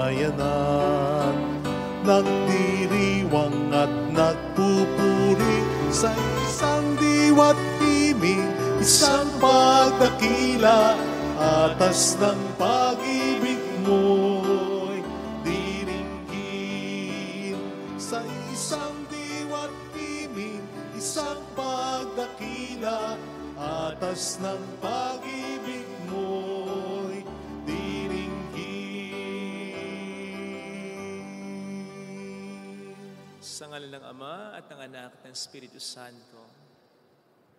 bayanan, nagdiriwang at nagpupuri sa isang diwa't himig, isang pagdakila, atas ng pag-ibig mo'y diringgin. Sa isang diwa't himig, isang pagdakila, atas ng pag-ibig mo'y diringgin. Sa ngalan ng Ama at ng Anak at ng Espiritu Santo.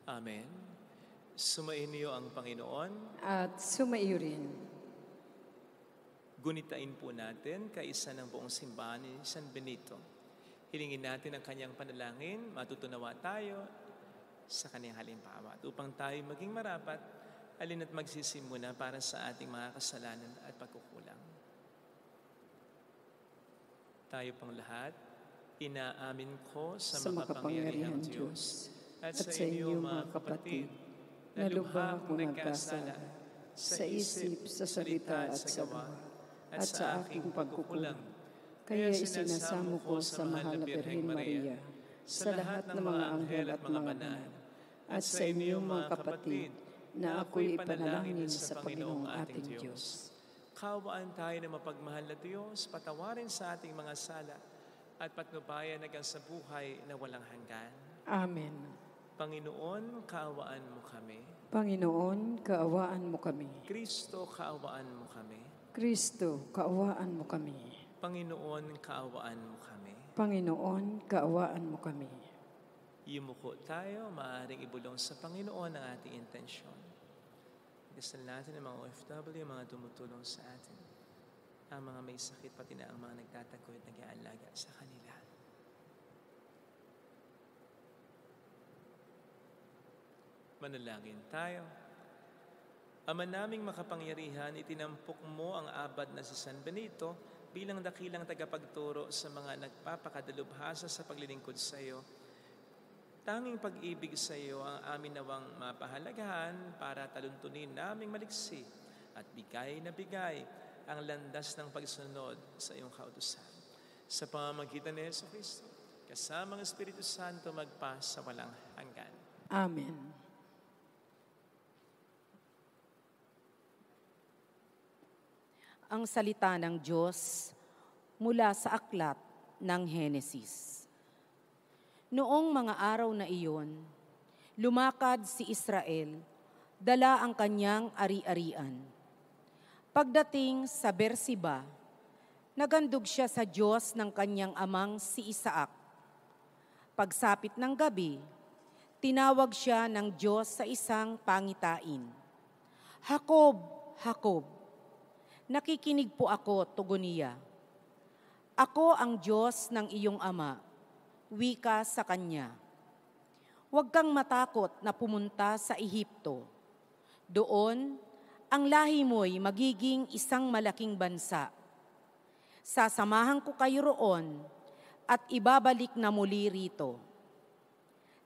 Amen. Sumainyo ang Panginoon. At sumaiyo rin. Gunitain po natin kaisa ng buong simbahan ni San Benito. Hilingin natin ang kanyang panalangin, matutunawa tayo sa kanyang halimbawa. At upang tayo maging marapat, alin at magsisimuna para sa ating mga kasalanan at pagkukulang. Tayo pang lahat, inaamin ko sa makapangyarihang Diyos at sa inyo mga kapatid, na lubha akong nagkasala sa isip, sa salita at sa gawa, at sa aking pagkukulang. Kaya isinasamo ko sa mahal na Birheng Maria, sa lahat ng mga anghel at mga banal, at sa inyong mga kapatid, na ako'y ipanalangin sa Panginoong ating Diyos. Kaawaan tayo na mapagmahal na Diyos, patawarin sa ating mga sala, at patnubayan hanggang sa buhay na walang hanggan. Amen. Panginoon, kaawaan mo kami. Panginoon, kaawaan mo kami. Kristo, kaawaan mo kami. Kristo, kaawaan mo kami. Panginoon, kaawaan mo kami. Panginoon, kaawaan mo kami. Yumuko tayo, maaaring ibulong sa Panginoon ang ating intensyon. Dasal natin ang mga OFW, mga tumutulong sa atin. Ang mga may sakit, pati na ang mga nagtatakoy at nag-aalaga sa kanila. Manalangin tayo. Ama naming makapangyarihan, itinampok mo ang abad na si San Benito bilang dakilang tagapagturo sa mga nagpapakadalubhasa sa paglilingkod sa iyo. Tanging pag-ibig sa iyo ang amin nawang mapahalagahan para taluntunin naming maliksi at bigay na bigay ang landas ng pagsunod sa iyong kautusan. Sa pamamagitan ni Jesucristo, kasama ng Espiritu Santo magpa sa walang hanggan. Amen. Ang salita ng Diyos mula sa aklat ng Henesis. Noong mga araw na iyon, lumakad si Israel, dala ang kanyang ari-arian. Pagdating sa Berseba, nagandog siya sa Diyos ng kanyang amang si Isaac. Pagsapit ng gabi, tinawag siya ng Diyos sa isang pangitain. Jacob, Jacob. Nakikinig po ako, tugon niya. Ako ang Diyos ng iyong ama, wika sa kanya. Huwag kang matakot na pumunta sa Ehipto. Doon, ang lahi mo'y magiging isang malaking bansa. Sasamahan ko kayo roon at ibabalik na muli rito.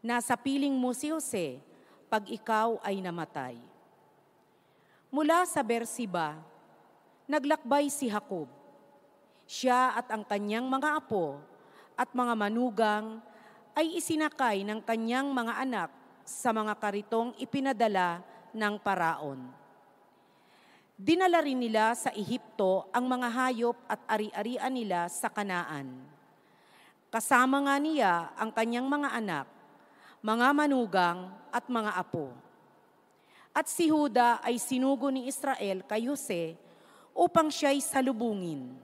Nasa piling mo si Jose pag ikaw ay namatay. Mula sa Berseba, naglakbay si Jacob. Siya at ang kanyang mga apo at mga manugang ay isinakay ng kanyang mga anak sa mga karitong ipinadala ng Paraon. Dinala rin nila sa Ehipto ang mga hayop at ari-arian nila sa Kanaan. Kasama nga niya ang kanyang mga anak, mga manugang at mga apo. At si Juda ay sinugo ni Israel kay Jose upang siya'y salubungin.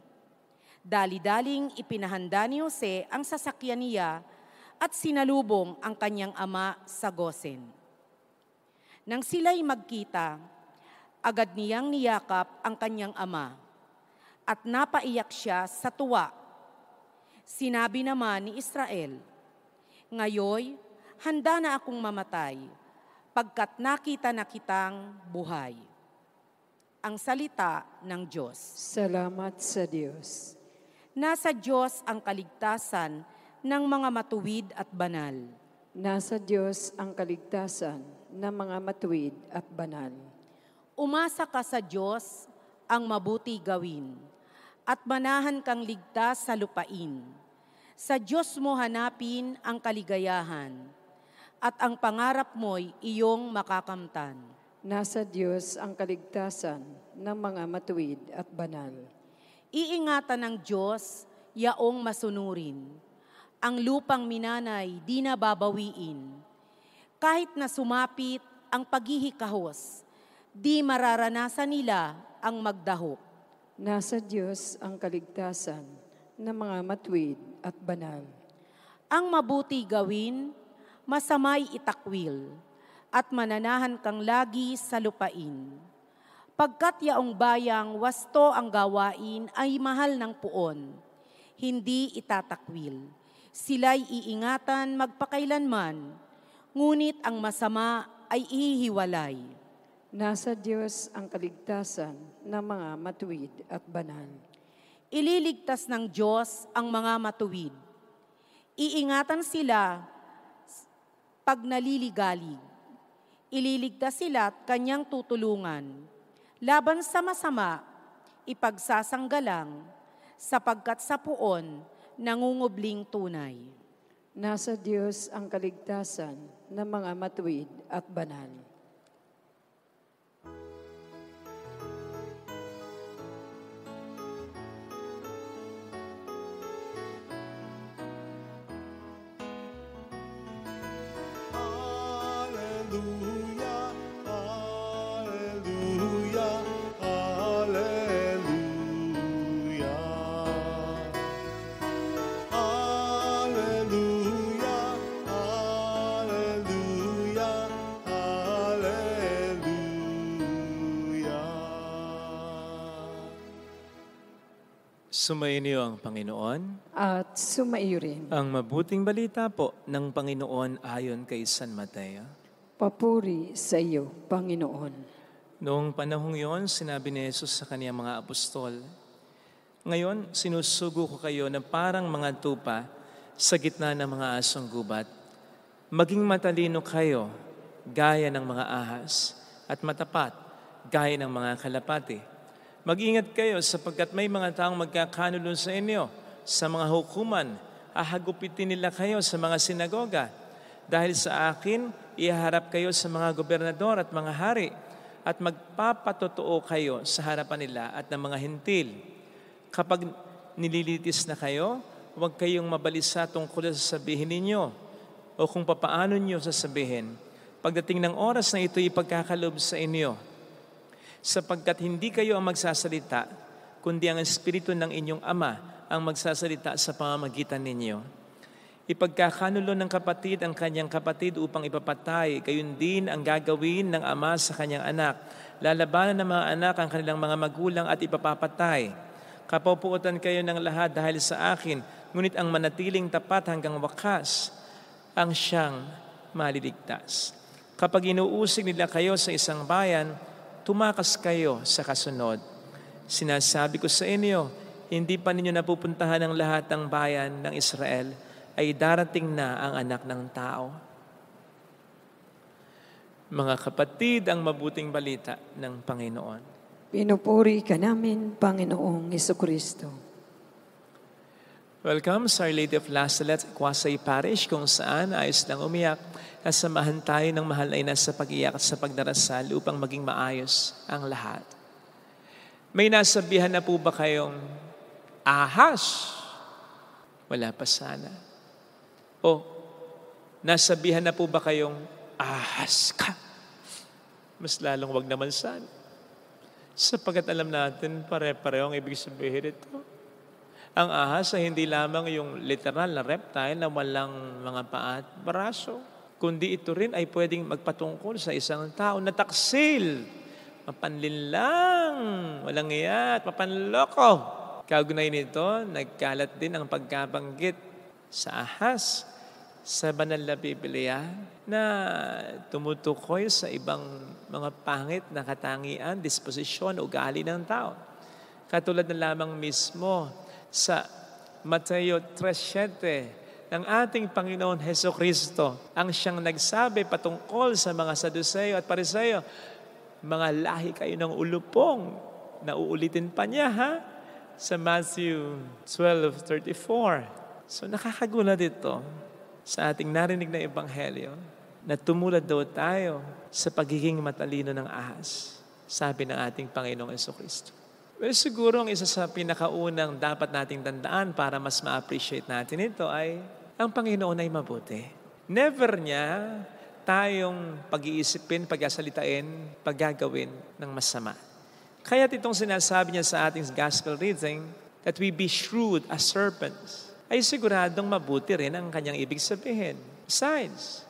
Dali-daling ipinahanda ni Jose ang sasakyan niya at sinalubong ang kanyang ama sa Gosen. Nang sila'y magkita, agad niyang niyakap ang kanyang ama at napaiyak siya sa tuwa. Sinabi naman ni Israel, "Ngayoy, handa na akong mamatay, pagkat nakita na kitang buhay." Ang salita ng Diyos. Salamat sa Diyos. Nasa Diyos ang kaligtasan ng mga matuwid at banal. Nasa Diyos ang kaligtasan ng mga matuwid at banal. Umasa ka sa Diyos ang mabuti gawin at manahan kang ligtas sa lupain. Sa Diyos mo hanapin ang kaligayahan, at ang pangarap mo'y iyong makakamtan. Nasa Diyos ang kaligtasan ng mga matuwid at banal. Iingatan ng Diyos, yaong masunurin. Ang lupang minanay di na babawiin. Kahit na sumapit ang paghihikahos, di mararanasan nila ang magdahop. Nasa Diyos ang kaligtasan ng mga matuwid at banal. Ang mabuti gawin, masamay itakwil, at mananahan kang lagi sa lupain. Pagkat yaong bayang wasto ang gawain ay mahal ng puon, hindi itatakwil. Sila'y iingatan magpakailanman, ngunit ang masama ay ihiwalay. Nasa Diyos ang kaligtasan ng mga matuwid at banal. Ililigtas ng Diyos ang mga matuwid. Iingatan sila pag naliligalig. Ililigtas sila at kanyang tutulungan. Laban sa masama, ipagsasanggalang, sapagkat sa puon, nangungubling tunay. Nasa Diyos ang kaligtasan ng mga matuwid at banal. Hallelujah, hallelujah, hallelujah. Hallelujah, hallelujah, hallelujah. Sumainyo ang Panginoon. At sumaiyo rin. Ang mabuting balita po ng Panginoon ayon kay San Mateo. Papuri sa iyo, Panginoon. Noong panahong yon, sinabi ni Jesus sa kaniyang mga apostol, "Ngayon, sinusugo ko kayo na parang mga tupa sa gitna ng mga asong gubat. Maging matalino kayo, gaya ng mga ahas, at matapat, gaya ng mga kalapati. Mag-ingat kayo sapagkat may mga taong magkakanulo sa inyo sa mga hukuman. Hahagupitin nila kayo sa mga sinagoga. Dahil sa akin, ihaharap kayo sa mga gobernador at mga hari at magpapatotoo kayo sa harapan nila at ng mga hentil. Kapag nililitis na kayo, huwag kayong mabalisa tungkol sa sasabihin ninyo o kung papaano nyo sasabihin. Pagdating ng oras na ito ipagkakalob sa inyo, sapagkat hindi kayo ang magsasalita, kundi ang Espiritu ng inyong Ama ang magsasalita sa pamamagitan ninyo. Ipagkakanulo ng kapatid ang kanyang kapatid upang ipapatay, gayon din ang gagawin ng ama sa kanyang anak. Lalabanan ng mga anak ang kanilang mga magulang at ipapapatay. Kapupuotan kayo ng lahat dahil sa akin, ngunit ang manatiling tapat hanggang wakas ang siyang maliligtas. Kapag inuusig nila kayo sa isang bayan, tumakas kayo sa kasunod. Sinasabi ko sa inyo, hindi pa ninyo napupuntahan ang lahat ng bayan ng Israel, ay darating na ang anak ng tao." Mga kapatid, ang mabuting balita ng Panginoon. Pinupuri ka namin, Panginoong Jesucristo. Welcome sa Our Lady of Lazaret, Quasay Parish, kung saan ayos lang umiyak. Nasamahan tayo ng mahal na ina sa pag-iyak at sa pagdarasal upang maging maayos ang lahat. May nasabihan na po ba kayong ahas? Wala pa sana. O, nasabihan na po ba kayong ahas ka? Mas lalong wag naman sana. Sapagkat alam natin, pare-pareho ang ibig sabihin ito. Ang ahas ay hindi lamang yung literal na reptile na walang mga paa at braso, kundi ito rin ay pwedeng magpatungkol sa isang tao na taksil, mapanlinlang, walang iya at mapanloko. Kaugnay nito, nagkalat din ang pagkabanggit sa ahas sa banal na Biblia na tumutukoy sa ibang mga pangit na katangian, disposisyon, ugali ng tao. Katulad na lamang mismo sa Mateo 3:7 ng ating Panginoon Jesucristo, ang siyang nagsabi patungkol sa mga Saduceo at Pariseo, "Mga lahi kayo ng ulupong." Nauulitin pa niya, sa Matthew 12:34. So nakakagulat ito sa ating narinig na ebanghelyo na tumulad daw tayo sa pagiging matalino ng ahas, sabi ng ating Panginoong Jesucristo. Well, siguro ang isa sa pinakaunang dapat nating tandaan para mas ma-appreciate natin ito ay ang Panginoon ay mabuti. Never niya tayong pag-iisipin, pag-asalitain, paggagawin ng masama. Kaya itong sinasabi niya sa ating gospel reading, that we be shrewd as serpents, ay siguradong mabuti rin ang kanyang ibig sabihin. Besides,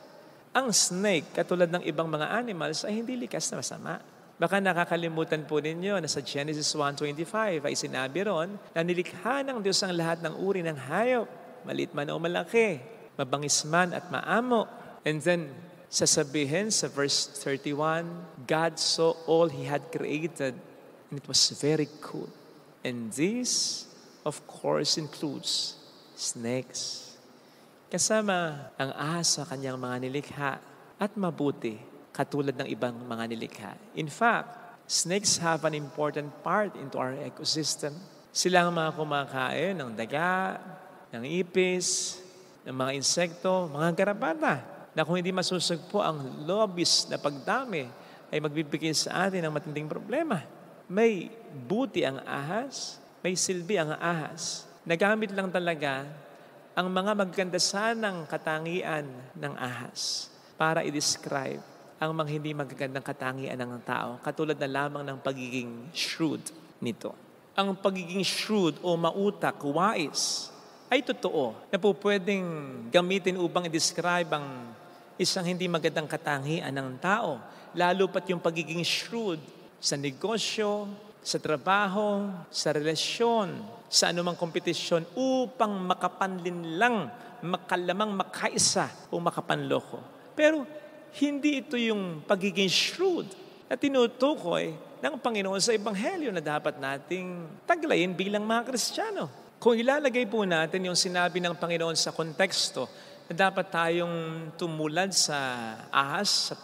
ang snake, katulad ng ibang mga animals, ay hindi likas na masama. Baka nakakalimutan po ninyo na sa Genesis 1:25 ay sinabi ron na nilikha ng Diyos ang lahat ng uri ng hayop, maliit man o malaki, mabangis man at maamo. And then, sasabihin sa verse 31, God saw all He had created and it was very good. And this, of course, includes snakes. Kasama ang ahas sa kanyang mga nilikha at mabuti katulad ng ibang mga nilikha. In fact, snakes have an important part into our ecosystem. Sila ang mga kumakain ng daga, ng ipis, ng mga insekto, mga garapata, na kung hindi masusugpo ang lobis na pagdami, ay magbibigay sa atin ng matinding problema. May buti ang ahas, may silbi ang ahas. Nagamit lang talaga ang mga maganda sanang katangian ng ahas para i-describe ang mga hindi magagandang katangian ng tao, katulad na lamang ng pagiging shrewd nito. Ang pagiging shrewd o mautak, wise, ay totoo na po pwedeng gamitin upang i-describe ang isang hindi magandang katangian ng tao, lalo pat yung pagiging shrewd sa negosyo, sa trabaho, sa relasyon, sa anumang kompetisyon upang makapanlinlang, makalamang, makaisa o makapanloko. Pero hindi ito yung pagiging shrewd na tinutukoy ng Panginoon sa Ebanghelyo na dapat nating taglayin bilang mga Kristiyano. Kung ilalagay po natin yung sinabi ng Panginoon sa konteksto na dapat tayong tumulad sa ahas, sa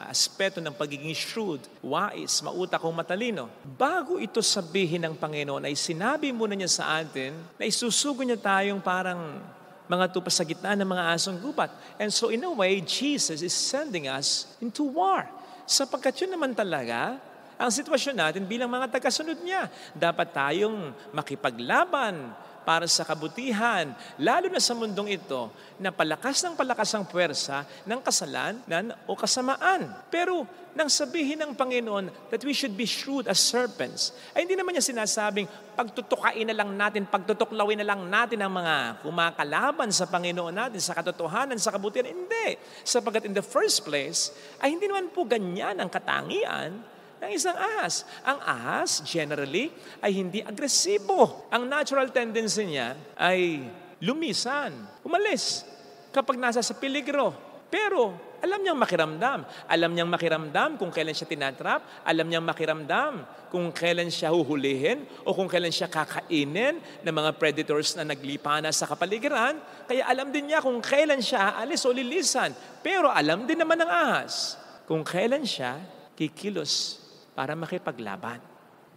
aspeto ng pagiging shrewd, wise, mautak o matalino. Bago ito sabihin ng Panginoon, ay sinabi muna niya sa atin na isusugo niya tayong parang mga tupa sa gitna ng mga asong gubat. And so in a way, Jesus is sending us into war. Sapagkat yun naman talaga ang sitwasyon natin bilang mga tagasunod niya. Dapat tayong makipaglaban para sa kabutihan, lalo na sa mundong ito, na palakas ang puwersa ng kasalanan o kasamaan. Pero nang sabihin ng Panginoon that we should be shrewd as serpents, ay hindi naman niya sinasabing pagtutukain na lang natin, pagtutuklawin na lang natin ang mga kumakalaban sa Panginoon natin, sa katotohanan, sa kabutihan. Hindi. Sapagkat in the first place, ay hindi naman po ganyan ang katangian ng isang ahas. Ang ahas, generally, ay hindi agresibo. Ang natural tendency niya ay lumisan, umalis, kapag nasa sa peligro. Pero, alam niyang makiramdam. Alam niyang makiramdam kung kailan siya tinatrap. Alam niyang makiramdam kung kailan siya huhulihin o kung kailan siya kakainin ng mga predators na naglipana sa kapaligiran. Kaya alam din niya kung kailan siya aalis o lilisan. Pero alam din naman ng ahas kung kailan siya kikilos para makipaglaban.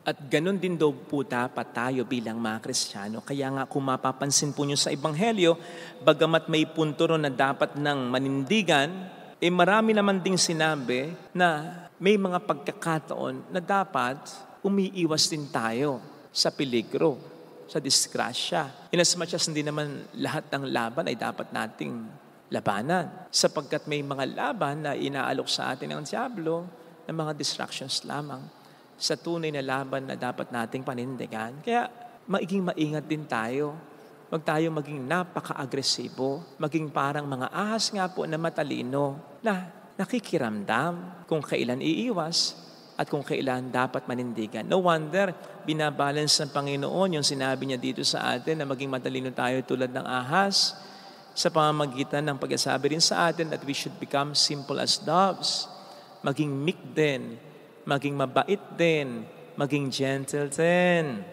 At ganun din daw po dapat tayo bilang mga Kristiyano. Kaya nga kung mapapansin po nyo sa Ebanghelyo, bagamat may punto ron na dapat ng manindigan, marami naman ding sinabi na may mga pagkakataon na dapat umiiwas din tayo sa peligro, sa disgrasya. Inasmuch as hindi naman lahat ng laban ay dapat nating labanan. Sapagkat may mga laban na inaalok sa atin ng Diablo na mga distractions lamang sa tunay na laban na dapat nating panindigan. Kaya maging maingat din tayo. Huwag tayo maging napaka-agresibo, maging parang mga ahas nga po na matalino na nakikiramdam kung kailan iiwas at kung kailan dapat manindigan. No wonder, binabalance ng Panginoon yung sinabi niya dito sa atin na maging matalino tayo tulad ng ahas sa pamamagitan ng pag-asabi rin sa atin that we should become simple as doves. Maging meek din, maging mabait din, maging gentle din.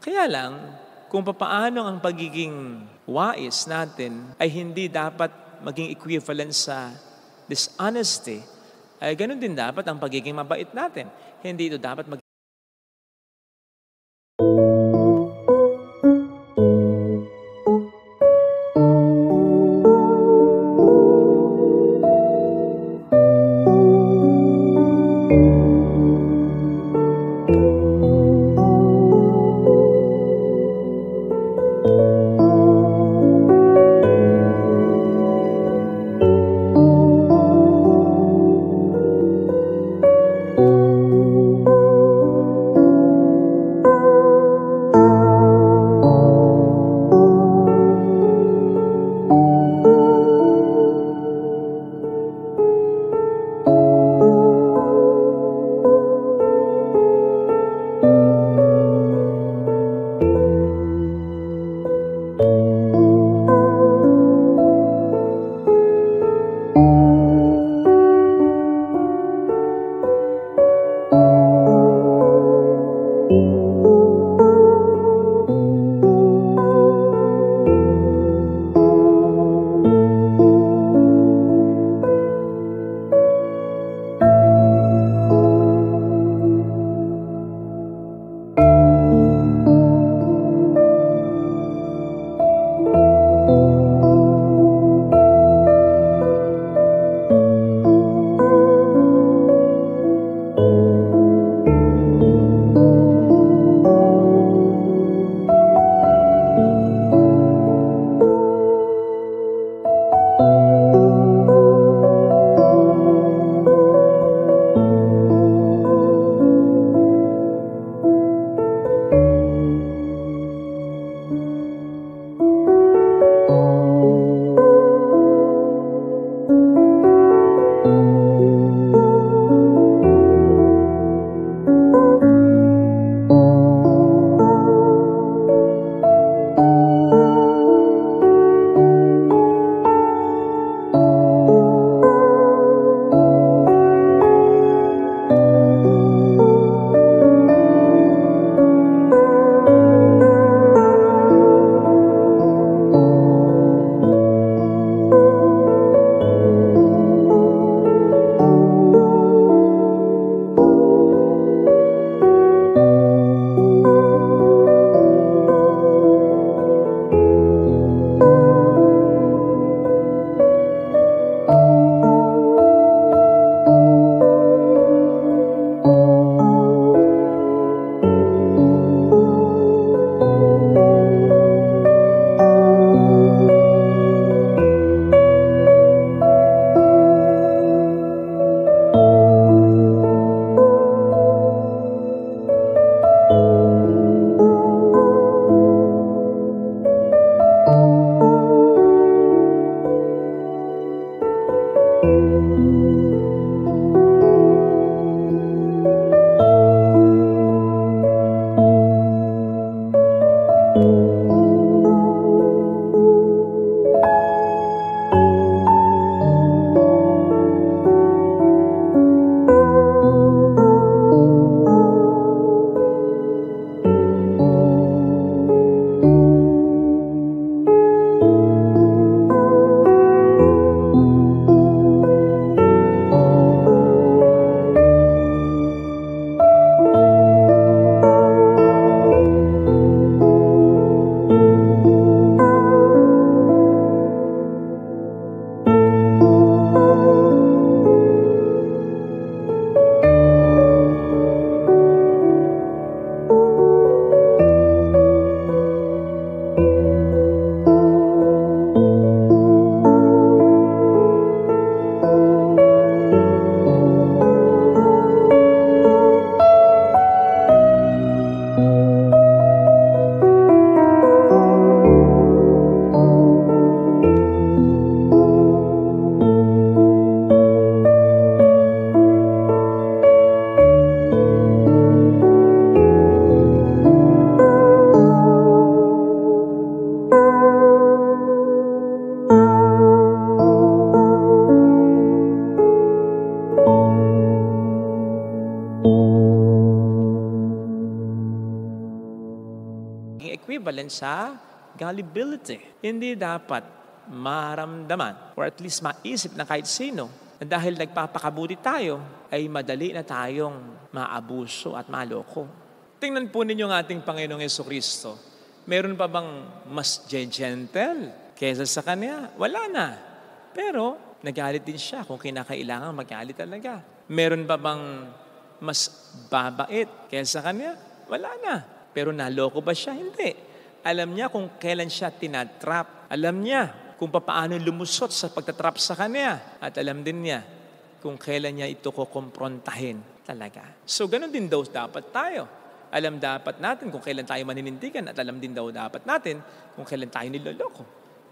Kaya lang, kung papaano ang pagiging wise natin ay hindi dapat maging equivalent sa dishonesty, ay ganun din dapat ang pagiging mabait natin. Hindi ito dapat equivalent sa gullibility. Hindi dapat maramdaman or at least maisip na kahit sino na dahil nagpapakabuti tayo ay madali na tayong maabuso at maloko. Tingnan po ninyo ang ating Panginoong Jesucristo. Meron pa bang mas gentle kaysa sa Kanya? Wala na. Pero nagalit din siya kung kinakailangan magalit talaga. Meron pa bang mas babait kaysa sa Kanya? Wala na. Pero naloko ba siya? Hindi. Alam niya kung kailan siya tinatrap. Alam niya kung paano lumusot sa pagtatrap sa Kanya. At alam din niya kung kailan niya ito kukomprontahin talaga. So, ganun din daw dapat tayo. Alam dapat natin kung kailan tayo maninindigan at alam din daw dapat natin kung kailan tayo niloloko.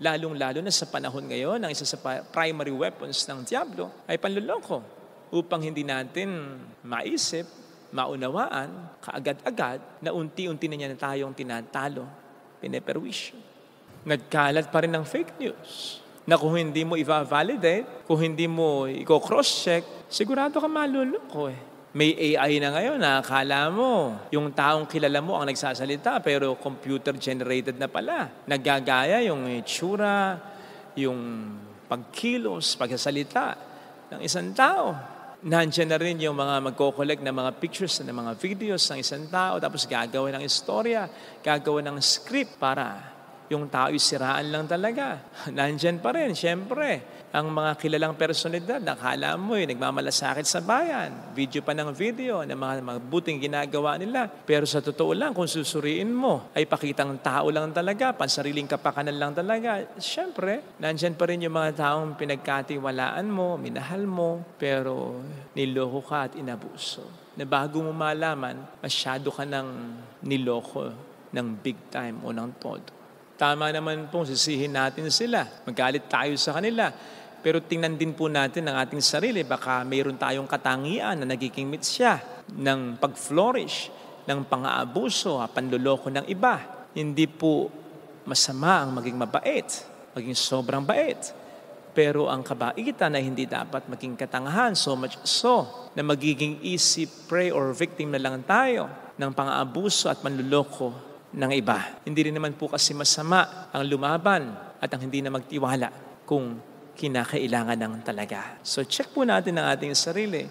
Lalong-lalo na sa panahon ngayon, ang isa sa primary weapons ng Diablo ay panloloko upang hindi natin maisip, maunawaan, kaagad-agad na unti-unti na niya na tayong tinatalo, pineperwisyo. Nagkalat pa rin ng fake news na kung hindi mo i-validate, kung hindi mo i-cross-check, sigurado ka maluloko May AI na ngayon na akala mo yung taong kilala mo ang nagsasalita pero computer-generated na pala. Naggagaya yung itsura, yung pagkilos, pagsasalita ng isang tao. Nandiyan na rin yung mga magko-collect ng mga pictures ng mga videos ng isang tao tapos gagawa ng istorya, gagawa ng script para yung tao siraan lang talaga. Nandiyan pa rin, syempre, ang mga kilalang personalidad, nakala mo nagmamalasakit sa bayan. Video pa ng video ng mga mabuting ginagawa nila. Pero sa totoo lang, kung susuriin mo, ay pakitang tao lang talaga, pansariling kapakanan lang talaga. Syempre, nandiyan pa rin yung mga taong pinagkatiwalaan mo, minahal mo, pero niloko ka at inabuso. Na bago mo malaman, masyado ka ng niloko ng big time o ng todo. Tama naman pong sisihin natin sila. Magalit tayo sa kanila. Pero tingnan din po natin ang ating sarili. Baka mayroon tayong katangian na nagiging mitsya ng pag-flourish, ng pang-aabuso, panluloko ng iba. Hindi po masama ang maging mabait, maging sobrang bait. Pero ang kabaitan ay hindi dapat maging katangahan. So much so na magiging easy prey or victim na lang tayo ng pang-aabuso at panluloko ng iba. Hindi rin naman po kasi masama ang lumaban at ang hindi na magtiwala kung kinakailangan ng talaga. So check po natin ang ating sarili.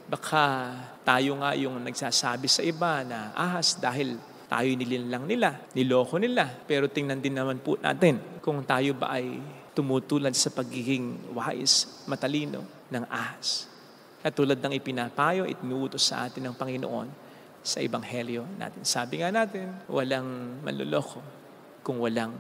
Baka tayo nga yung nagsasabi sa iba na ahas dahil tayo nilinlang nila, niloko nila. Pero tingnan din naman po natin kung tayo ba ay tumutulad sa pagiging wise, matalino ng ahas. Katulad ng ipinapayo at inuutos sa atin ng Panginoon sa Ebanghelyo natin. Sabi nga natin, walang manluloko kung walang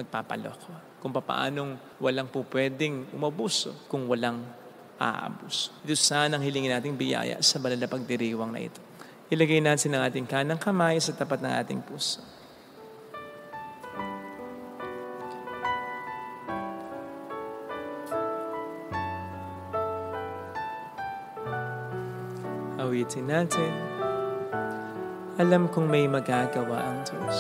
nagpapaloko. Kung paanong walang pupwedeng umabuso kung walang aabuso. Ito sana ang hilingin nating biyaya sa banal na pagdiriwang na ito. Ilagay natin ang ating kanang kamay sa tapat ng ating puso. Awitin natin. Alam kong may magagawa ang Diyos.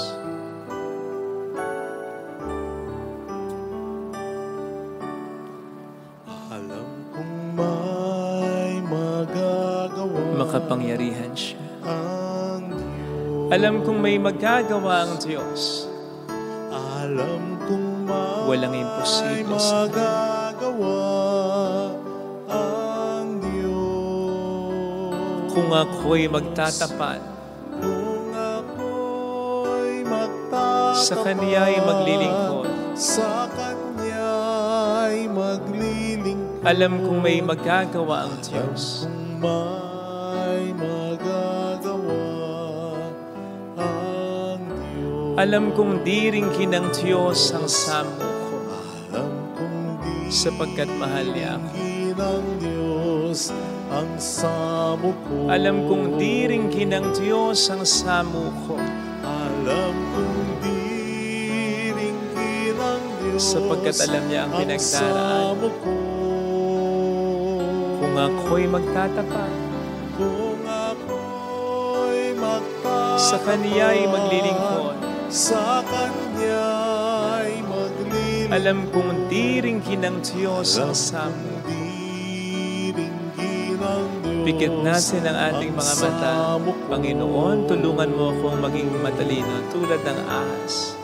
Alam kong may magagawa Makapangyarihan siya. ang Diyos. Alam kong may magagawa ang Diyos. Alam kong may Walang imposible sa Kanya. magagawa ang Diyos. Kung ako'y magtatapat, Kung ako'y magtatapat sa Kaniya'y maglilingkod. sa Kanya'y maglilingkod. Alam kong may magagawa ang Diyos. Kung may magagawa ang Diyos. Alam kong diringkin ng Diyos ang samo ko, Alam kong di sapagkat mahal niya ako. ng Diyos ang samo ko. Alam kong diringkin ng Diyos ang samo ko, Alam kong diringkin ng Diyos sapagkat alam niya ang pinagdaraan. samo ko. Kung ako'y magtatapat, Kung ako'y magtatapat sa Kaniya'y maglilingkod. sa Kanya'y maglilingkod. Alam kong diringkin ng Diyos ang samo. Pikit natin ang ating mga mata. Panginoon, tulungan mo akong maging matalino tulad ng ahas.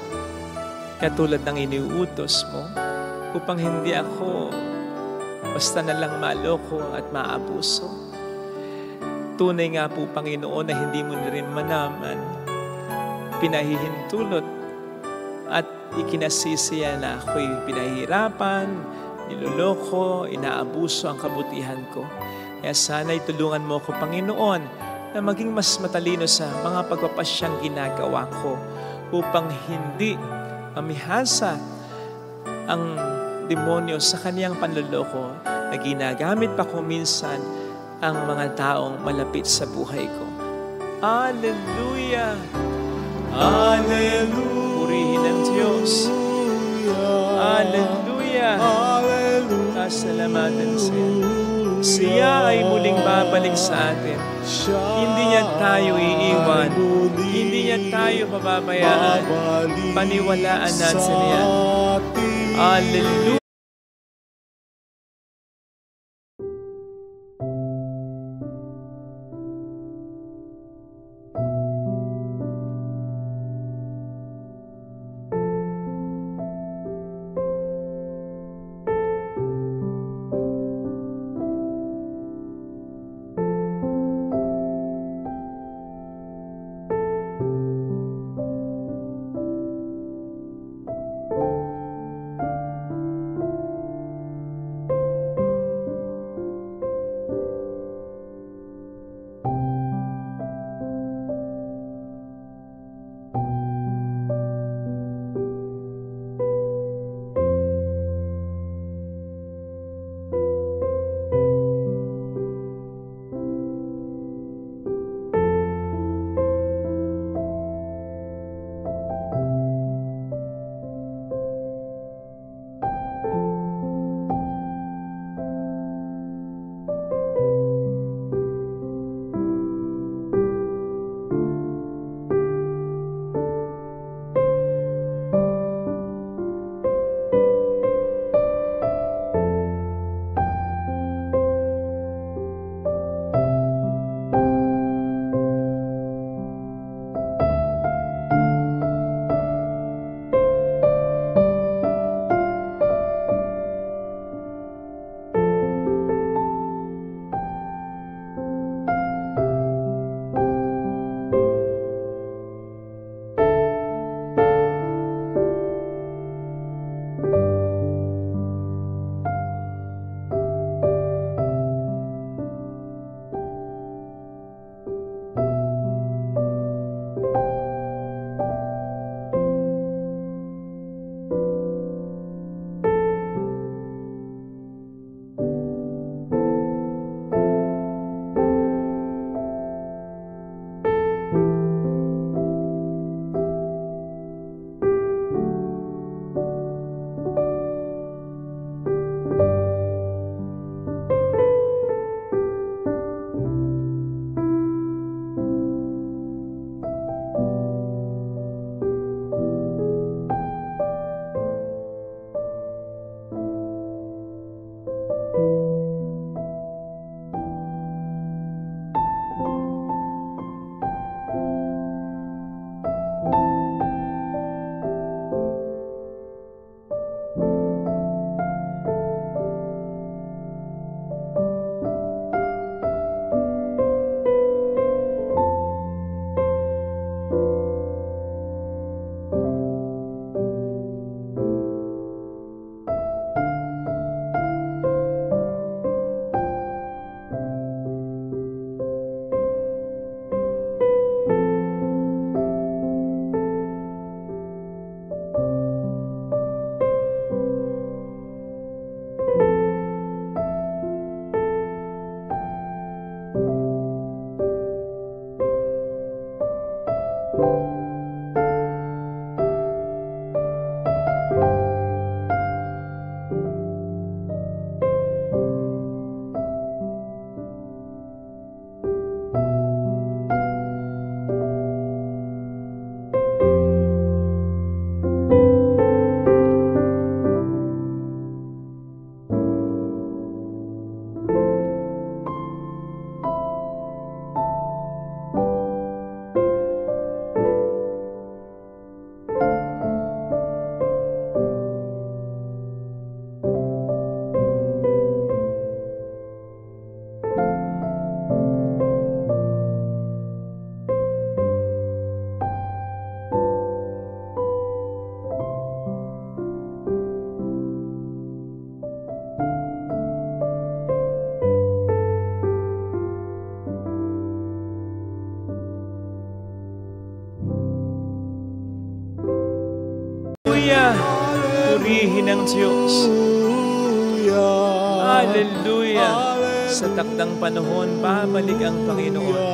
Katulad ng iniuutos mo, upang hindi ako basta na lang maloko at maabuso. Tunay nga po, Panginoon, na hindi mo na rin manaman, pinahihintulot at ikinasisiya na ako'y pinahihirapan, niloloko, inaabuso ang kabutihan ko. Kaya sana'y tulungan mo ako, Panginoon, na maging mas matalino sa mga pagpapasyang ginagawa ko upang hindi mamihasa ang demonyo sa kaniyang panloloko na ginagamit pa kung minsan ang mga taong malapit sa buhay ko. Hallelujah! Hallelujah! Purihin ang Diyos. Hallelujah! Hallelujah. Kasalamatan siya. Siya ay muling babalik sa atin. Hindi niya tayo iiwan. Hindi niya tayo pababayaan. Paniwalaan natin yan. Hallelujah! Hallelujah! Purihin ang Diyos. Hallelujah! Sa takdang panahon, babalik ang Panginoon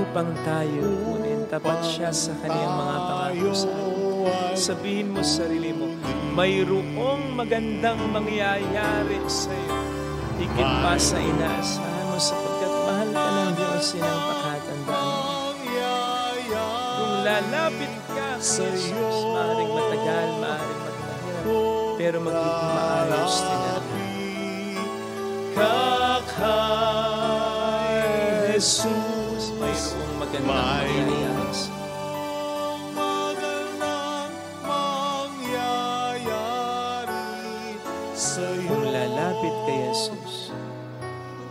upang tayo kunin tapat siya sa kaniyang mga pangako sa atin. Sabihin mo sa sarili mo, mayroong magandang mangyayari sa iyo. Higit pa sa inaasahan mo sapagkat mahal ka ng Diyos, yan ang pakatandaan mo. Kung lalapit ka sa Jesus, maaaring matagal, maaaring magmahirap, pero magiging maayos din ang kay Jesus, mayroong magandang mangyayari sa iyo. Kung lalapit kay Jesus,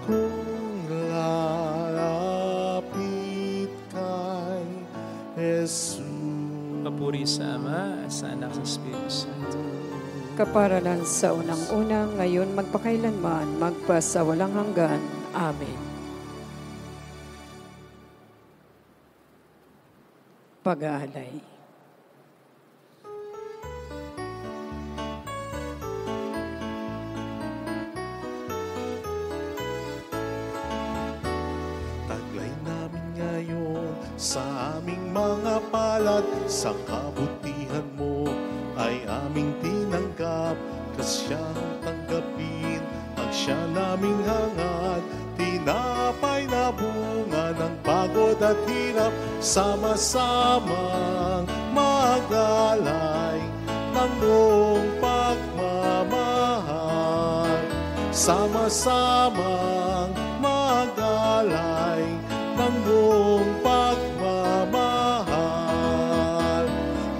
kung lalapit kay Jesus. papuri sa Ama, sa Anak, sa Espiritu Santo. Kaparalan sa unang-unang, ngayon magpakailanman, magpasawalang hanggan. Amen. Pag-aalay. Taglay namin ngayon sa aming mga palad, sa kabutihan mo ay aming tinanggap. Kasyang tanggapin ang siya naming hangad, tinapay na bunga ng pagod at hirap, sama-samang magalay ng buong pagmamahal, sama-samang magalay ng buong pagmamahal.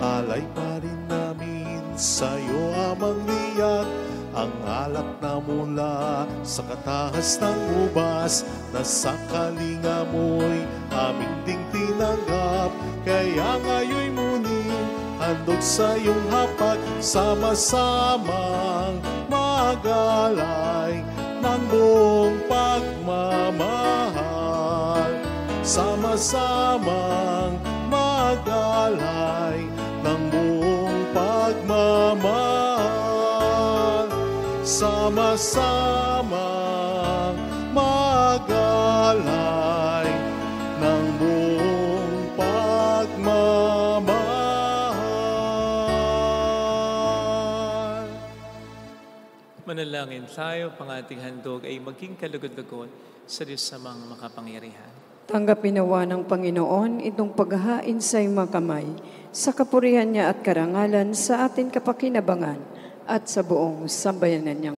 Alay pa rin namin sa'yo, Amang Liyak, ang alak na mula sa katahas ng ubas, na sa kalinga mo'y aming ding tinanggap. Kaya ngayon'y muling handog sa iyong hapag, sama-samang magalay ng buong pagmamahal, sama-samang magalay ng buong pagmamahal, sama-samang magalay ng buong pagmamahal. Manalangin tayo, pang ating handog ay maging kalugod-lugod sa Diyos sa mga makapangyarihan. Tanggapin nawa ng Panginoon itong paghahain sa iyong mga kamay, sa kapurihan niya at karangalan sa ating kapakinabangan at sa buong sambayanan niya.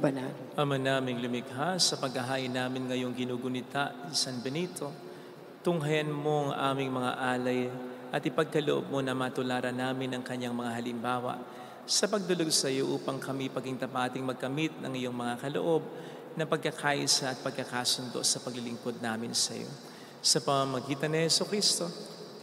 banal. Ama naming lumikha, sa paghahain namin ngayong ginugunita ni San Benito, tunghayan mo ang aming mga alay at ipagkaloob mo na matularan namin ang kanyang mga halimbawa sa pagdulog sa iyo upang kami paging tapating magkamit ng iyong mga kaloob na pagkakaisa at pagkakasundo sa paglilingkod namin sa iyo. Sa pamamagitan ni Jesucristo,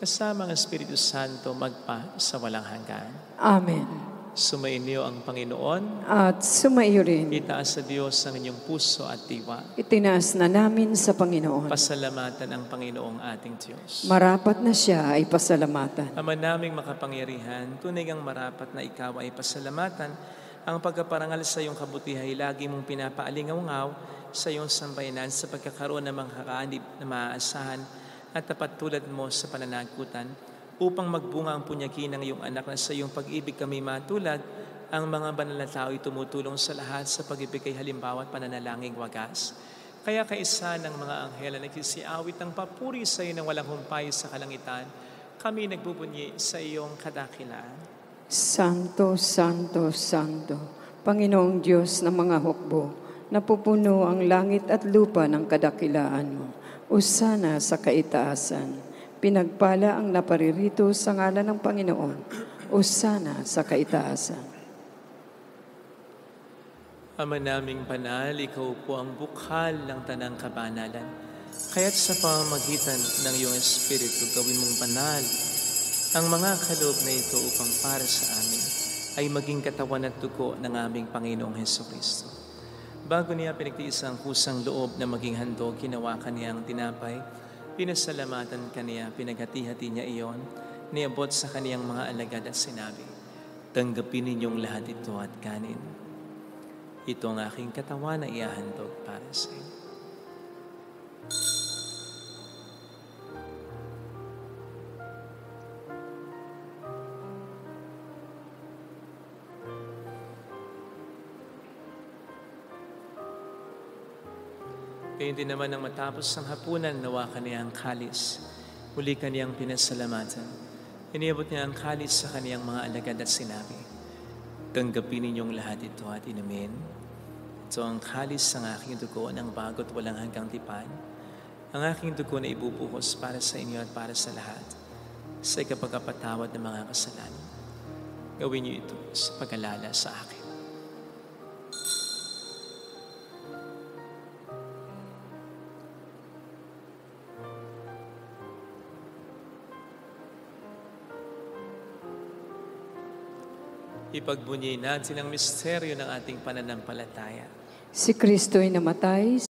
kasama ang Espiritu Santo magpa sa walang hanggan. Amen. Sumainyo ang Panginoon. At sumaiyo rin. Itaas sa Diyos ang inyong puso at diwa. Itinaas na namin sa Panginoon. Pasalamatan ang Panginoong ating Diyos. Marapat na siya ay pasalamatan. Ama naming makapangyarihan, tunay ang marapat na ikaw ay pasalamatan. Ang pagkaparangal sa iyong kabutihan ay lagi mong pinapaalingaw-ngaw sa iyong sambayanan sa pagkakaroon ng mga kakaanib na maaasahan at tapat tulad mo sa pananagutan upang magbunga ang punyaki ng iyong anak na sa iyong pag-ibig kami matulad. Ang mga banal na tao ay tumutulong sa lahat sa pag-ibig halimbawa at pananalangin wagas. Kaya kaisa ng mga anghel na nagsisiawit ng papuri sa iyo ng walang humpay sa kalangitan, kami nagbubunyi sa iyong kadakilaan. Santo, Santo, Santo, Panginoong Diyos ng mga hukbo, napupuno ang langit at lupa ng kadakilaan mo. Usana sa kaitaasan. Pinagpala ang naparirito sa ngalan ng Panginoon. Usana sa kaitaasan. Ama naming banal, ikaw po ang bukhal ng tanang kabanalan. Kaya't sa pamamagitan ng iyong Espiritu, gawin mong banal ang mga kaloob na ito upang para sa amin ay maging katawan at dugo ng aming Panginoong Jesucristo. Bago niya pinagtiis ang kusang loob na maging handog, ginawa kaniya ang tinapay, pinasalamatan kaniya, pinaghati-hati niya iyon, niabot sa kaniyang mga alagad at sinabi, tanggapin ninyong lahat ito at kanin. Ito ang aking katawan na iahandog para sa inyo. Kaya din naman nang matapos ang hapunan, nawa kaniyang kalis. Muli kaniyang pinasalamatan. Iniabot niya ang kalis sa kaniyang mga alagad at sinabi, tanggapin ninyong lahat ito at inumin. Ito ang kalis ng aking dugo ng bago't walang hanggang tipan. Ang aking dugo na ibubuhos para sa inyo at para sa lahat sa ikapagpatawad ng mga kasalanan. Gawin niyo ito sa pag-alala sa akin. Ipagbunyi natin ang misteryo ng ating pananampalataya. Si Kristo'y namatay.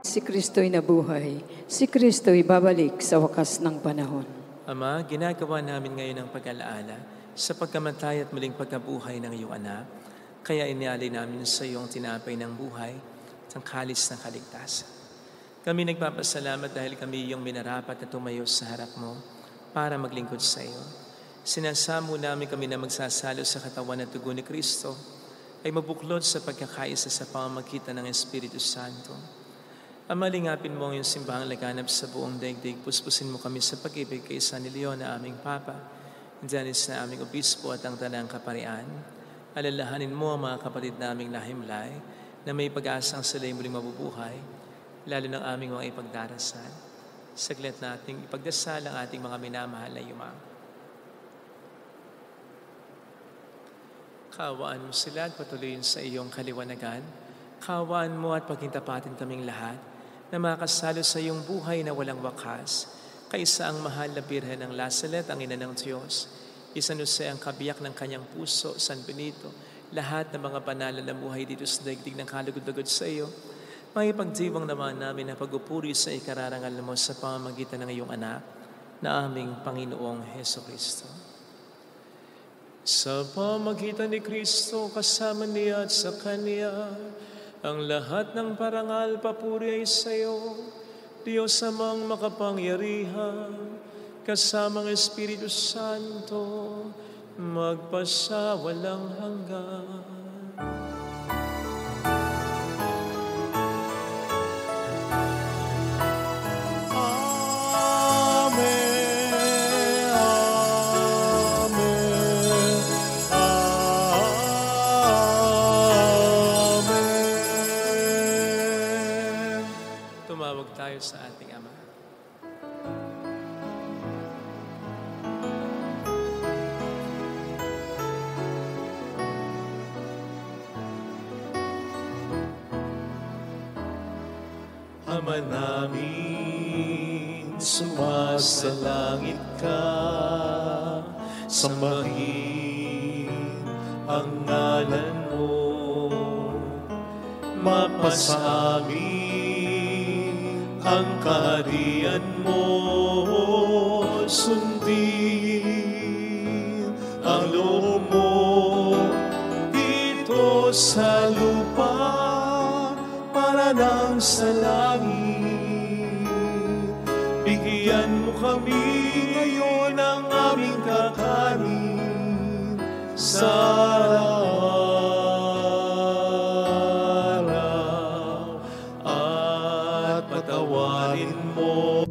Si Kristo'y nabuhay. Si Kristo'y babalik sa wakas ng panahon. Ama, ginagawa namin ngayon ang pag-alaala sa pagkamatay at muling pagkabuhay ng iyong anak. Kaya inialay namin sa iyo ang tinapay ng buhay at ang kalis ng kaligtasan. Kami nagpapasalamat dahil kami iyong minarapat na tumayo sa harap mo para maglingkod sa iyo. Sinasamo namin kami na magsasalo sa katawan at dugo ni Kristo ay mabuklod sa pagkakaisa sa pamamagitan ng Espiritu Santo. Ama, lingapin mo ang iyong simbahang laganap sa buong daigdig. Puspusin mo kami sa pag-ibig kay San Leon na aming Papa, Dennis na aming Obispo at ang Tanang Kaparian. Alalahanin mo ang mga kapatid naming lahimlay na may pag-asang sila'y muling mabubuhay, lalo ng aming mga ipagdarasal. Saglit nating ipagdasal ang ating mga minamahal na yumang. Kaawaan mo sila at patuloyin sa iyong kaliwanagan. Kaawaan mo at paghintapatin kaming lahat na makasalo sa iyong buhay na walang wakas, kaysa ang mahal na Birhen ng Lazaret, ang ina ng Diyos, San Jose ang kabiyak ng kanyang puso, San Benito, lahat ng mga banal na buhay dito sa daigdig ng kalugod-lugod sa iyo, makipagdiwang naman namin na pag-upuri sa ikararangal mo sa pamamagitan ng iyong anak na aming Panginoong Hesukristo. Sa pamamagitan ni Kristo, kasama niya at sa Kanya, ang lahat ng parangal papuri ay sa iyo, Diyos amang makapangyarihan, kasamang Espiritu Santo, magpasawalang hanggan. Sa ating Ama. Ama namin, sumasalangit ka, sambahin ang ngalan mo, mapasa amin ang kaharian mo, sundin ang loob mo dito sa lupa para nang sa langit. Bigyan mo kami ngayon ng aming kakanin sa patawarin mo.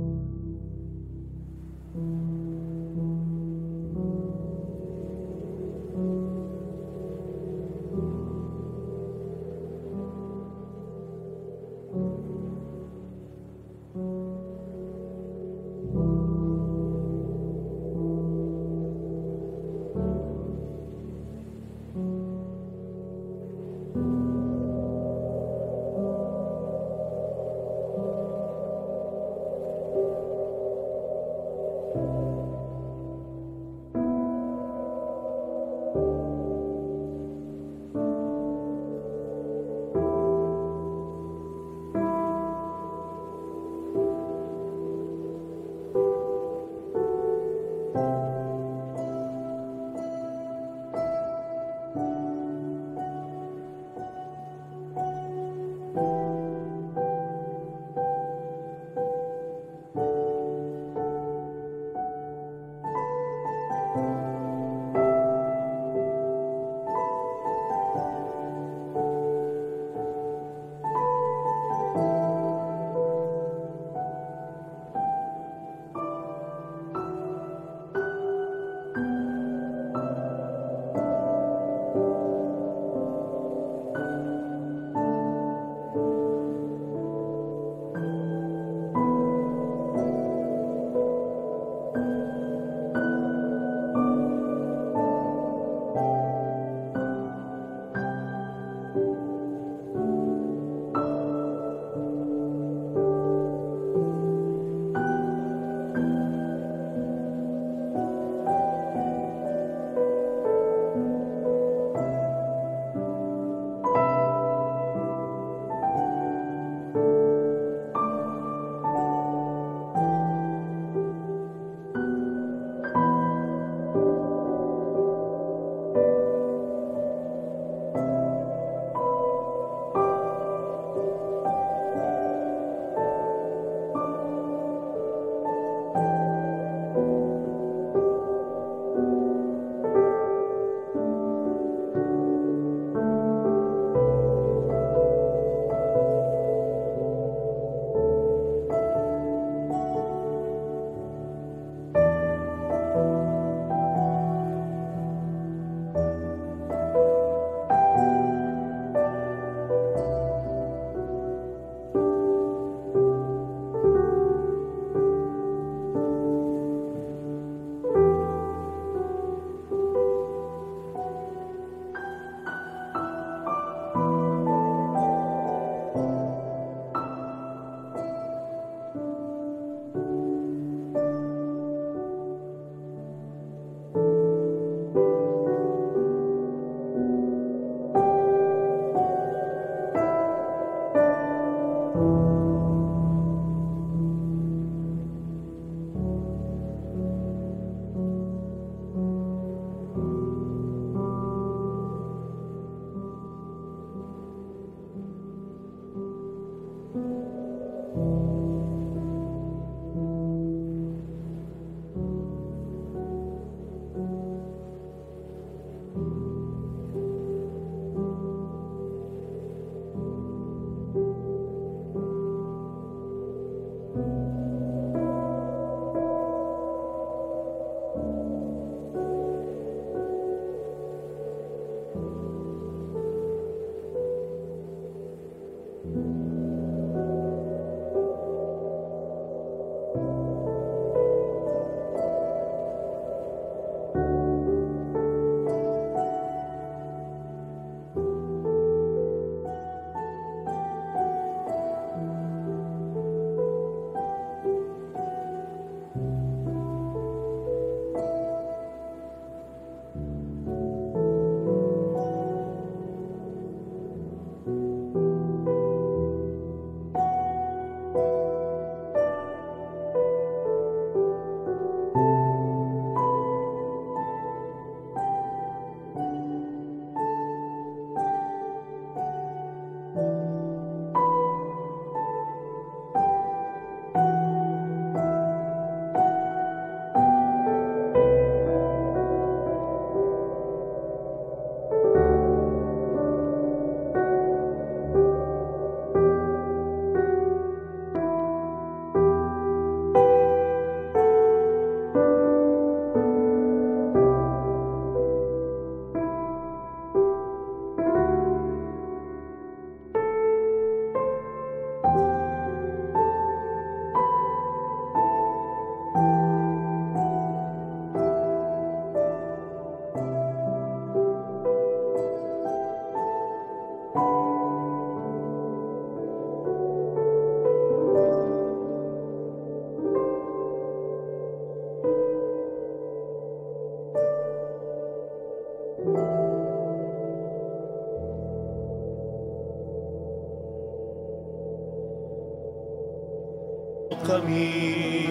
kami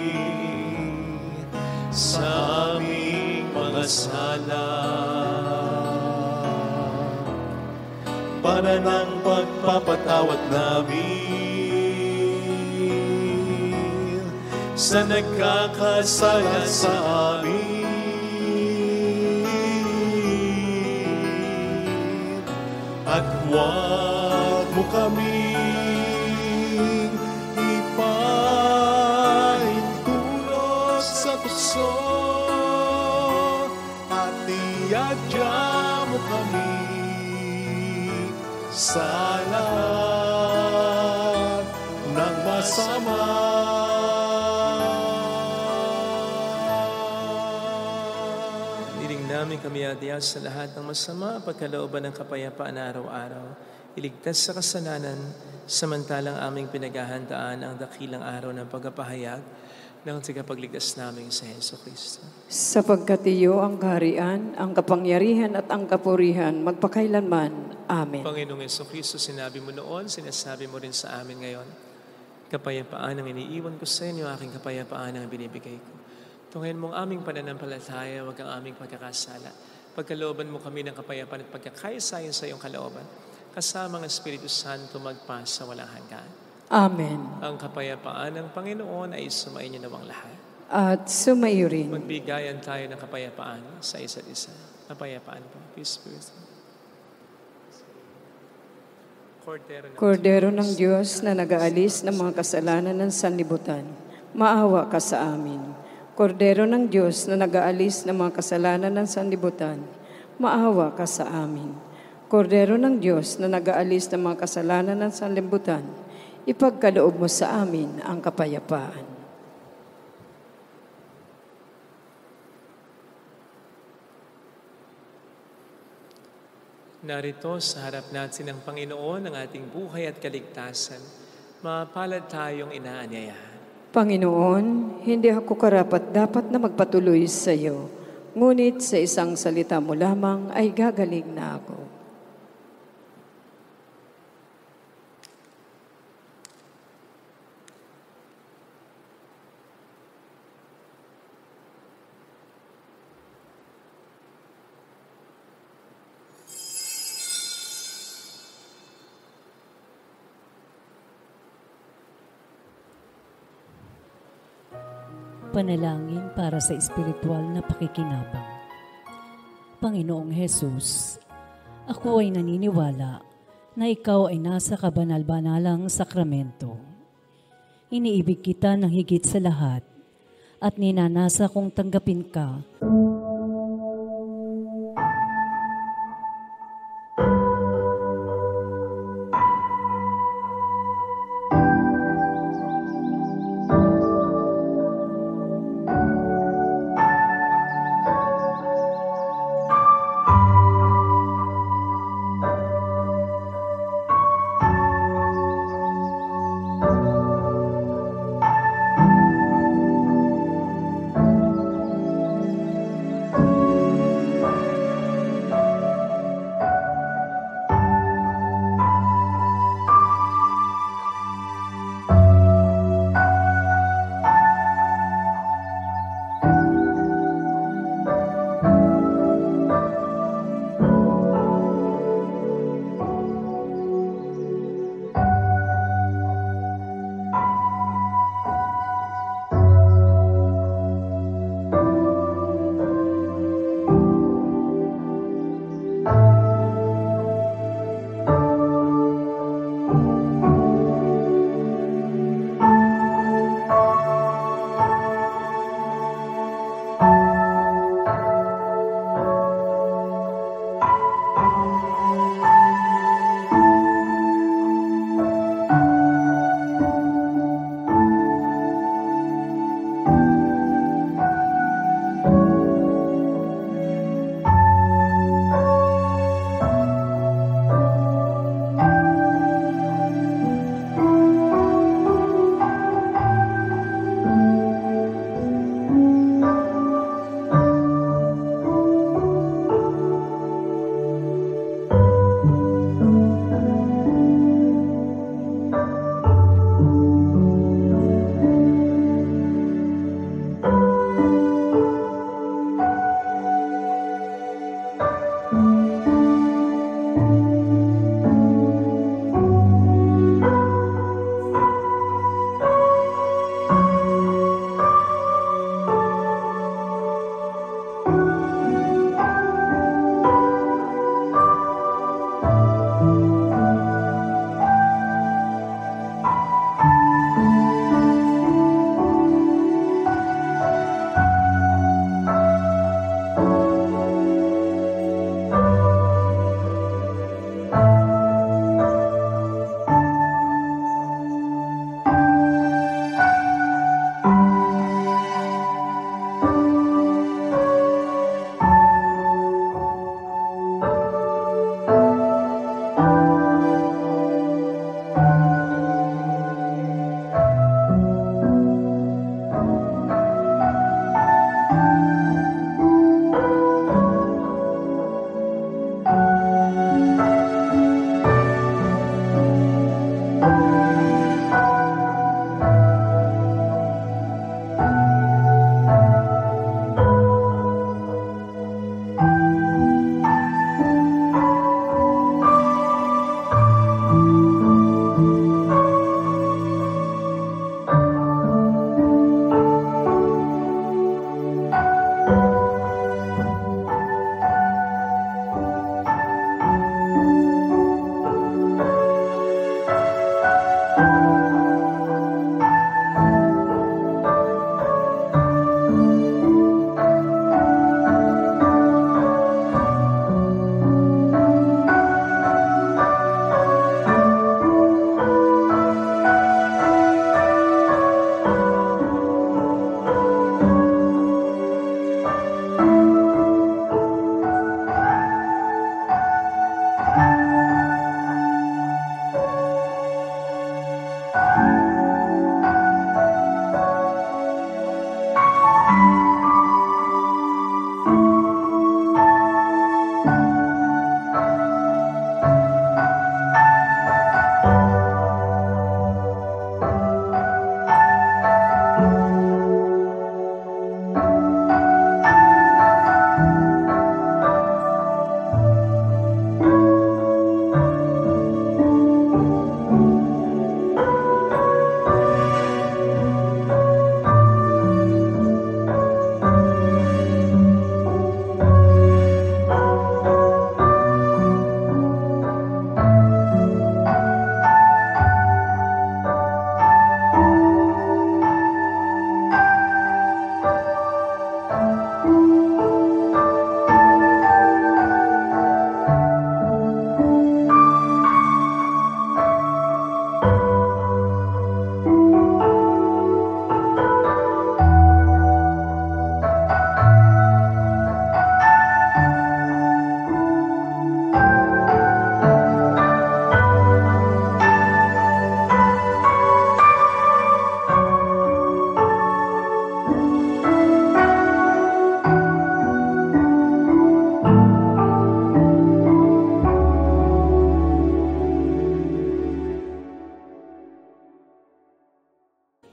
sa aming mga sala, para ng pagpapatawad namin sa nagkakasala sa amin. At huwag mo kaming ipahintulot sa tukso, at iadya mo kami sa lahat ng masama. Niling namin kami adya sa lahat ng masama, pagkalooban ng kapayapaan na araw-araw, iligtas sa kasalanan, samantalang aming pinaghahandaan ang dakilang araw ng pagpapahayag ng tagapagligtas namin sa Jesucristo. Sapagkat iyo ang kaharian, ang kapangyarihan at ang kapurihan, magpakailanman. Amen. Panginoong Jesucristo, sinabi mo noon, sinasabi mo rin sa amin ngayon, kapayapaan ang iniiwan ko sa inyo, aking kapayapaan ang binibigay ko. Tunghayan mo ang aming pananampalataya, huwag ang aming pagkakasala. Pagkalooban mo kami ng kapayapaan at pagkakaisa-ayon sa iyong kalooban, kasama ang Espiritu Santo magpasa walang hanggan. Amen. Ang kapayapaan ng Panginoon ay sumainyo nawang lahat. At sumayo rin. Magbigayan tayo ng kapayapaan sa isa't isa. Kapayapaan po. Peace be with you. Kordero ng Diyos na nag-aalis ng mga kasalanan ng sanlibutan, maawa ka sa amin. Kordero ng Diyos na nag-aalis ng mga kasalanan ng sanlibutan, maawa ka sa amin. Kordero ng Diyos na nag-aalis ng mga kasalanan ng sanlibutan, ipagkaloob mo sa amin ang kapayapaan. Narito sa harap natin ng Panginoon ang ating buhay at kaligtasan. Mapalad tayong inaanyayahan. Panginoon, hindi ako karapat-dapat na magpatuloy sa iyo, ngunit sa isang salita mo lamang ay gagaling na ako. Panalangin para sa espiritual na pakikinabang. Panginoong Hesus, ako ay naniniwala na ikaw ay nasa kabanal-banalang sakramento. Iniibig kita ng higit sa lahat at ninanasa kong tanggapin ka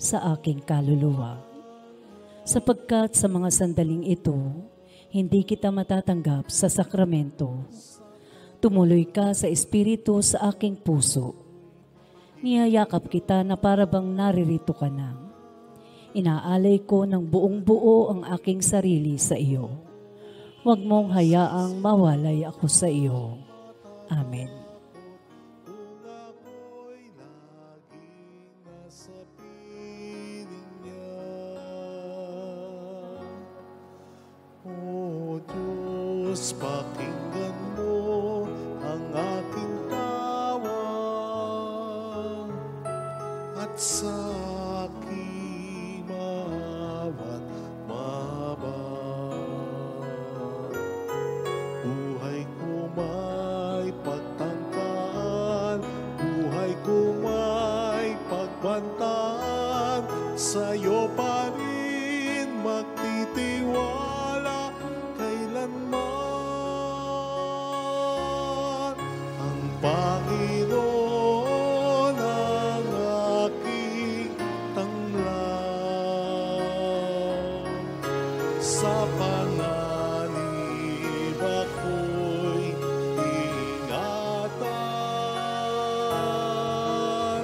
sa aking kaluluwa. Sapagkat sa mga sandaling ito, hindi kita matatanggap sa sakramento. Tumuloy ka sa Espiritu sa aking puso. Niyayakap kita na para bang naririto ka na. Inaalay ko ng buong buo ang aking sarili sa iyo. Huwag mong hayaang mawalay ako sa iyo. Amen. O Diyos, pakinggan mo ang aking tawag at sa aking mawat mabag. Buhay ko may pagtangkan, buhay ko may pagbantaan, sa'yo pa rin magtitiwala kailanman. Ang Panginoon ang aking tanglaw. Sa panganib ako'y ingatan.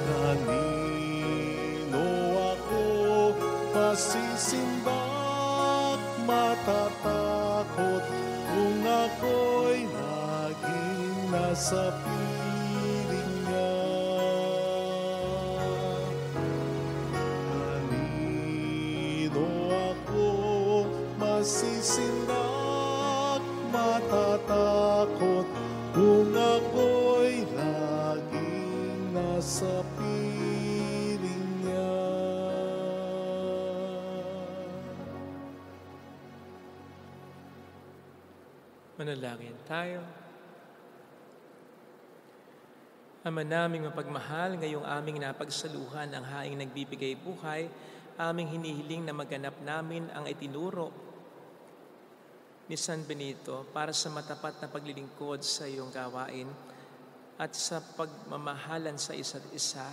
Kanino ako pasisimbak, matatakot kung ako'y laging nasa piling niya. Kanino ako masisindak, matatakot kung ako'y laging nasa piling niya. Manalangin tayo. Ama naming mapagmahal, ngayong aming napagsaluhan ang haing nagbibigay buhay, aming hinihiling na maganap namin ang itinuro ni San Benito para sa matapat na paglilingkod sa iyong gawain at sa pagmamahalan sa isa't isa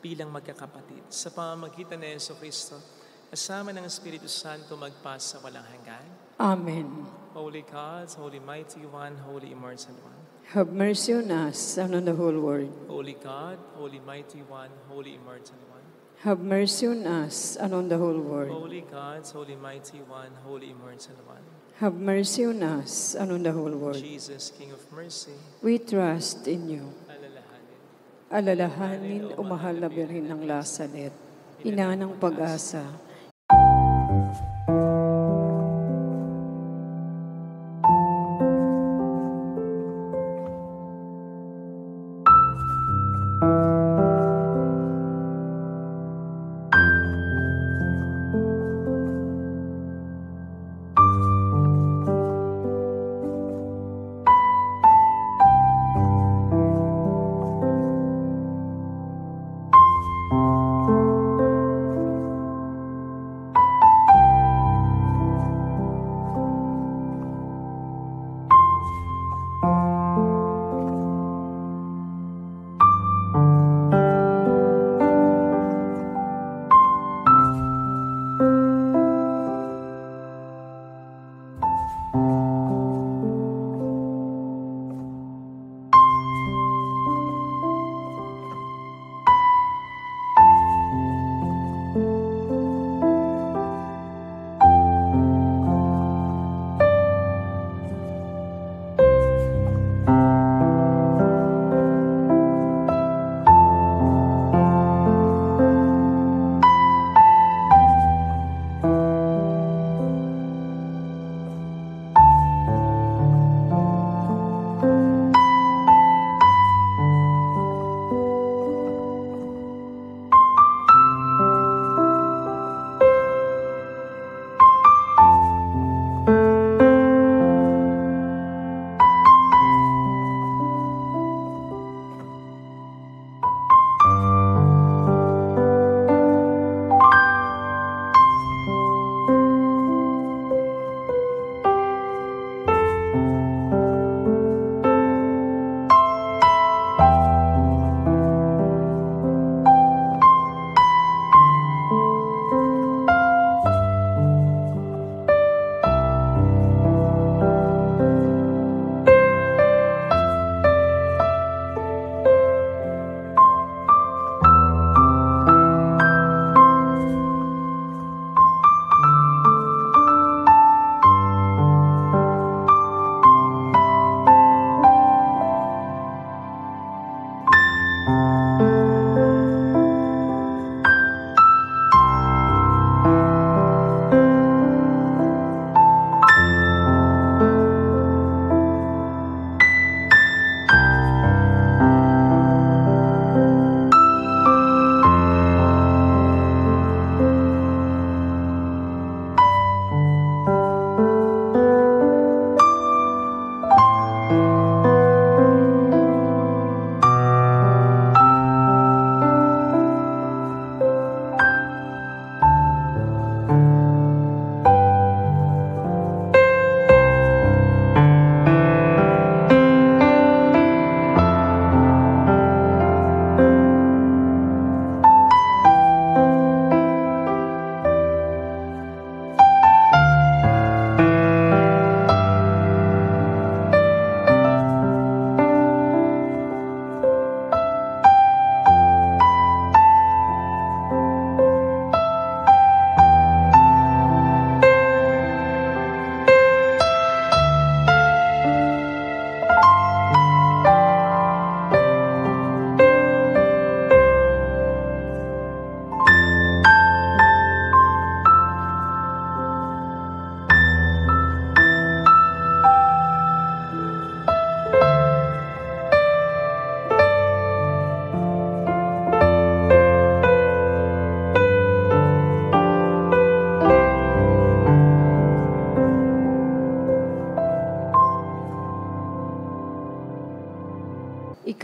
bilang magkakapatid. Sa pamamagitan ni Jesucristo, kasama ng Espiritu Santo magpasa walang hanggan. Amen. Holy God, Holy Mighty One, Holy Immortal One. Have mercy on us and on the whole world. Holy God, Holy Mighty One, Holy Immortal One. Have mercy on us and on the whole world. Holy God, Holy Mighty One, Holy Immortal One. Have mercy on us and on the whole world. Jesus, King of Mercy, We trust in you. alalahanin. Alalahanin o mahal na Birhen ng Lazaret, ina ng pag-asa,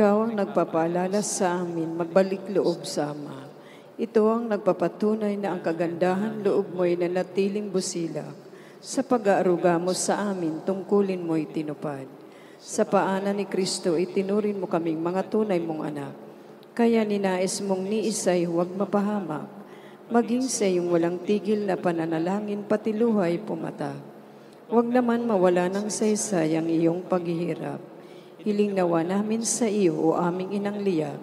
Ikaw ang nagpapaalala sa amin magbalik loob sa Ama. Ito ang nagpapatunay na ang kagandahan loob mo'y nanatiling busilak. Sa pag-aaruga mo sa amin, tungkulin mo'y tinupad. Sa paanan ni Kristo, itinurin mo kaming mga tunay mong anak. Kaya ninais mong ni isa'y huwag mapahamak, maging sa iyong walang tigil na pananalangin pati luhay pumatak. Huwag naman mawala ng saysay ang iyong paghihirap. Hiling nawa namin sa iyo, o aming inang liyak,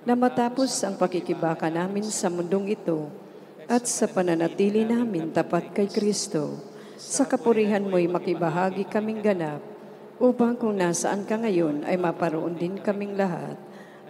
na matapos ang pakikibaka namin sa mundong ito at sa pananatili namin tapat kay Kristo, sa kapurihan mo'y makibahagi kaming ganap, upang kung nasaan ka ngayon ay maparoon din kaming lahat,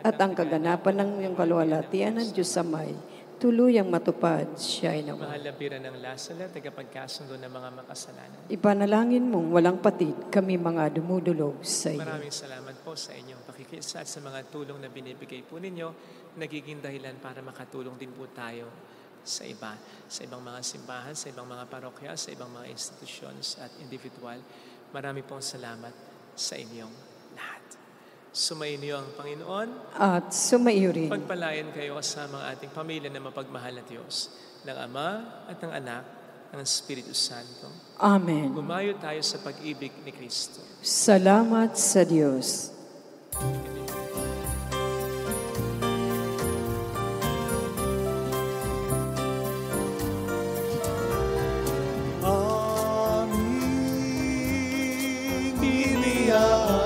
at ang kaganapan ng iyong kaluwalhatian ng Diyos Amay, tuluyang matupad siya ay nawa. Mahal na bira ng lasal at tagapagkasundo ng mga makasalanan. Ipanalangin mong walang patid kami mga dumudulog sa iyo. Maraming salamat po sa inyong pakikisa at sa mga tulong na binibigay po ninyo, nagiging dahilan para makatulong din po tayo sa iba, sa ibang mga simbahan, sa ibang mga parokya, sa ibang mga institutions at individual. Marami pong salamat sa inyong lahat. Sumainyo ang Panginoon At sumaiyo rin pagpalain kayo sa mga ating pamilya na mapagmahal na Diyos, ng Ama at ng Anak, ng Espiritu Santo. Amen. Gumayo tayo sa pag-ibig ni Kristo. Salamat sa Diyos. Aming iniaalay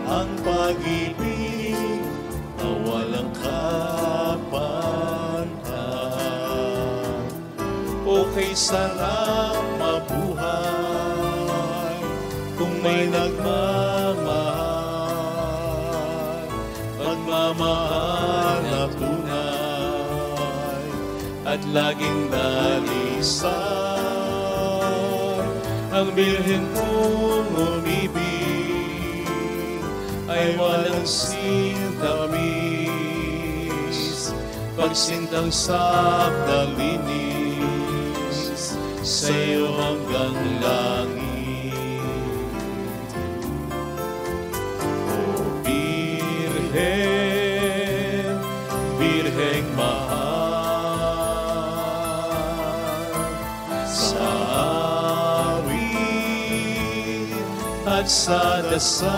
ang pag-ibig na walang kapantay. O kay sarap mabuhay kung may nagmamahal, pagmamahal na tunay at laging dalisay. Ang Birhen kong umibig ay walang sintamis, pagsintang sak na linis sa iyo hanggang langit. O Birhen, Birheng mahal, sa awit at sa dasal,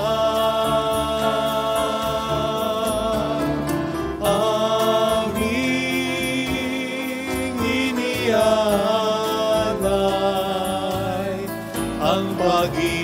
aming iniaalay ang pag-ibig